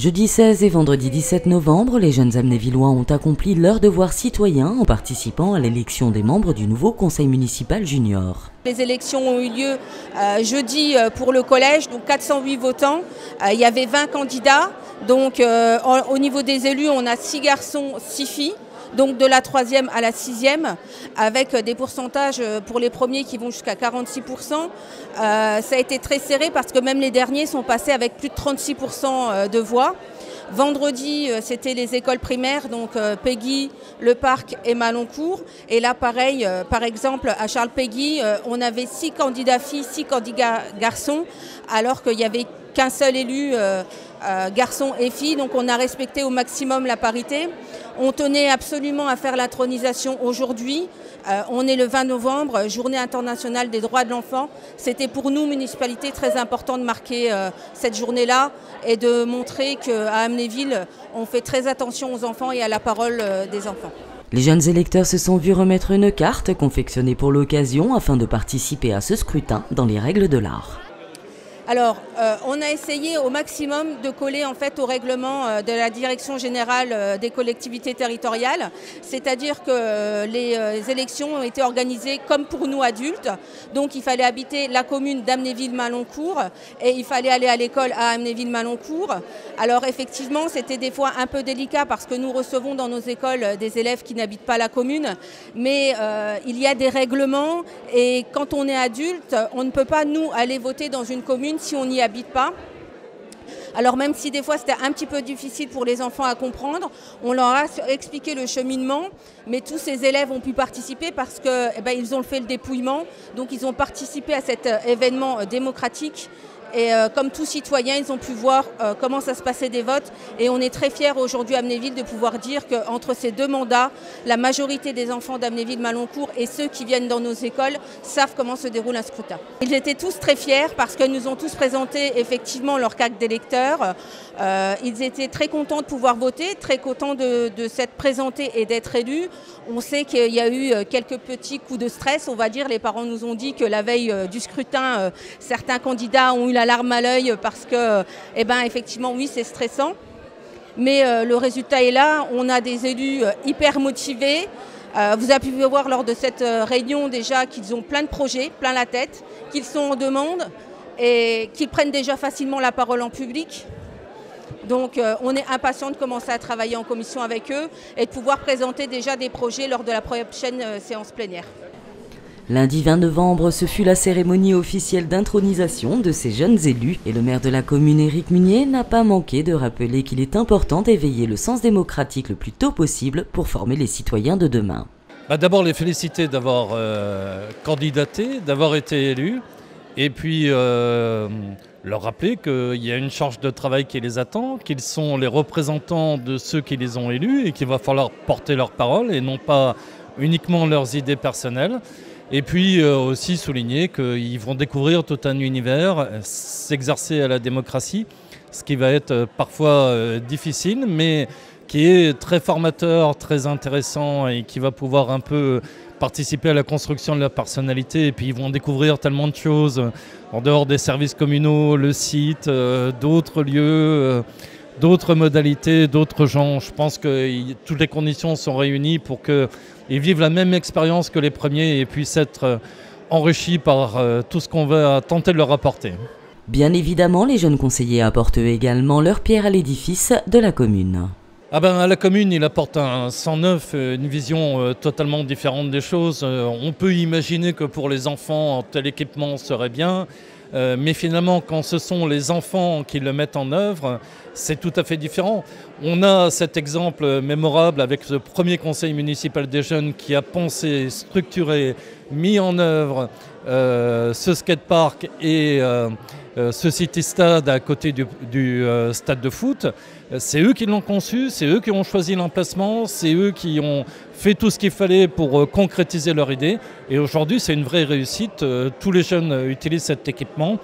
Jeudi 16 et vendredi 17 novembre, les jeunes amnévillois ont accompli leur devoir citoyen en participant à l'élection des membres du nouveau conseil municipal junior. Les élections ont eu lieu jeudi pour le collège, donc 408 votants. Il y avait 20 candidats. Donc au niveau des élus, on a 6 garçons, 6 filles. Donc de la 3e à la 6e, avec des pourcentages pour les premiers qui vont jusqu'à 46%. Ça a été très serré parce que même les derniers sont passés avec plus de 36% de voix. Vendredi, c'était les écoles primaires, donc Péguy, Le Parc et Maloncourt. Et là, pareil, par exemple, à Charles-Péguy, on avait 6 candidats filles, 6 candidats garçons, alors qu'il n'y avait qu'un seul élu, garçon et fille. Donc on a respecté au maximum la parité. On tenait absolument à faire l'intronisation aujourd'hui. On est le 20 novembre, journée internationale des droits de l'enfant. C'était pour nous, municipalité, très important de marquer cette journée-là et de montrer qu'à Amnéville, on fait très attention aux enfants et à la parole des enfants. Les jeunes électeurs se sont vus remettre une carte confectionnée pour l'occasion afin de participer à ce scrutin dans les règles de l'art. Alors, on a essayé au maximum de coller en fait au règlement de la Direction générale des collectivités territoriales, c'est-à-dire que les élections ont été organisées comme pour nous adultes, donc il fallait habiter la commune d'Amnéville-Maloncourt et il fallait aller à l'école à Amnéville-Maloncourt. Alors effectivement, c'était des fois un peu délicat parce que nous recevons dans nos écoles des élèves qui n'habitent pas la commune, mais il y a des règlements et quand on est adulte, on ne peut pas nous aller voter dans une commune si on n'y habite pas. Alors même si des fois c'était un petit peu difficile pour les enfants à comprendre, on leur a expliqué le cheminement, mais tous ces élèves ont pu participer parce qu'ils ont fait le dépouillement, donc ils ont participé à cet événement démocratique. Et comme tout citoyen, ils ont pu voir comment ça se passait des votes. Et on est très fiers aujourd'hui à Amnéville de pouvoir dire qu'entre ces 2 mandats, la majorité des enfants d'Amnéville-Maloncourt et ceux qui viennent dans nos écoles savent comment se déroule un scrutin. Ils étaient tous très fiers parce qu'ils nous ont tous présenté effectivement leur carte d'électeur. Ils étaient très contents de pouvoir voter, très contents de s'être présentés et d'être élus. On sait qu'il y a eu quelques petits coups de stress, on va dire. Les parents nous ont dit que la veille du scrutin, certains candidats ont eu la larme à l'œil parce que, effectivement, oui, c'est stressant. Mais le résultat est là. On a des élus hyper motivés. Vous avez pu voir lors de cette réunion déjà qu'ils ont plein de projets, plein la tête, qu'ils sont en demande et qu'ils prennent déjà facilement la parole en public. Donc on est impatient de commencer à travailler en commission avec eux et de pouvoir présenter déjà des projets lors de la prochaine séance plénière. Lundi 20 novembre, ce fut la cérémonie officielle d'intronisation de ces jeunes élus et le maire de la commune, Éric Munier, n'a pas manqué de rappeler qu'il est important d'éveiller le sens démocratique le plus tôt possible pour former les citoyens de demain. D'abord les féliciter d'avoir candidaté, d'avoir été élus et puis leur rappeler qu'il y a une charge de travail qui les attend, qu'ils sont les représentants de ceux qui les ont élus et qu'il va falloir porter leur parole et non pas uniquement leurs idées personnelles. Et puis aussi souligner qu'ils vont découvrir tout un univers, s'exercer à la démocratie, ce qui va être parfois difficile, mais qui est très formateur, très intéressant et qui va pouvoir un peu participer à la construction de leur personnalité. Et puis ils vont découvrir tellement de choses en dehors des services communaux, le site, d'autres lieux, d'autres modalités, d'autres gens. Je pense que toutes les conditions sont réunies pour qu'ils vivent la même expérience que les premiers et puissent être enrichis par tout ce qu'on va tenter de leur apporter. Bien évidemment, les jeunes conseillers apportent également leur pierre à l'édifice de la commune. À la commune, il apporte un 109, une vision totalement différente des choses. On peut imaginer que pour les enfants, tel équipement serait bien. Mais finalement, quand ce sont les enfants qui le mettent en œuvre, c'est tout à fait différent. On a cet exemple mémorable avec ce premier conseil municipal des jeunes qui a pensé, structuré, mis en œuvre ce skatepark et ce city-stade à côté du stade de foot. C'est eux qui l'ont conçu, c'est eux qui ont choisi l'emplacement, c'est eux qui ont fait tout ce qu'il fallait pour concrétiser leur idée. Et aujourd'hui, c'est une vraie réussite. Tous les jeunes utilisent cet équipement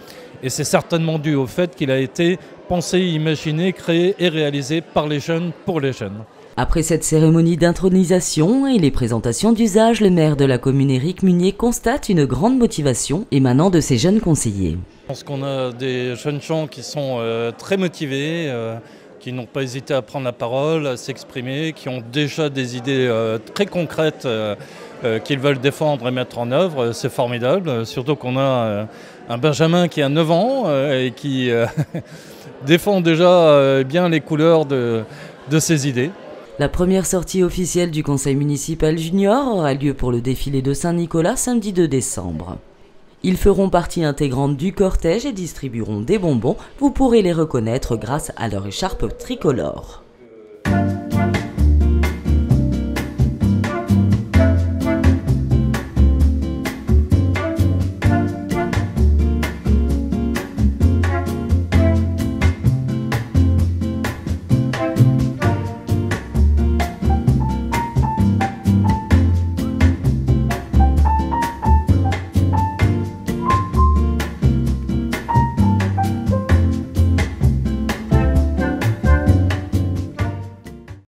et c'est certainement dû au fait qu'il a été pensé, imaginé, créé et réalisé par les jeunes pour les jeunes. Après cette cérémonie d'intronisation et les présentations d'usage, le maire de la commune, Éric Munier, constate une grande motivation émanant de ses jeunes conseillers. Je pense qu'on a des jeunes gens qui sont très motivés. qui n'ont pas hésité à prendre la parole, à s'exprimer, qui ont déjà des idées très concrètes qu'ils veulent défendre et mettre en œuvre. C'est formidable, surtout qu'on a un Benjamin qui a 9 ans et qui défend déjà bien les couleurs de ses idées. La première sortie officielle du conseil municipal junior aura lieu pour le défilé de Saint-Nicolas samedi 2 décembre. Ils feront partie intégrante du cortège et distribueront des bonbons. Vous pourrez les reconnaître grâce à leur écharpe tricolore.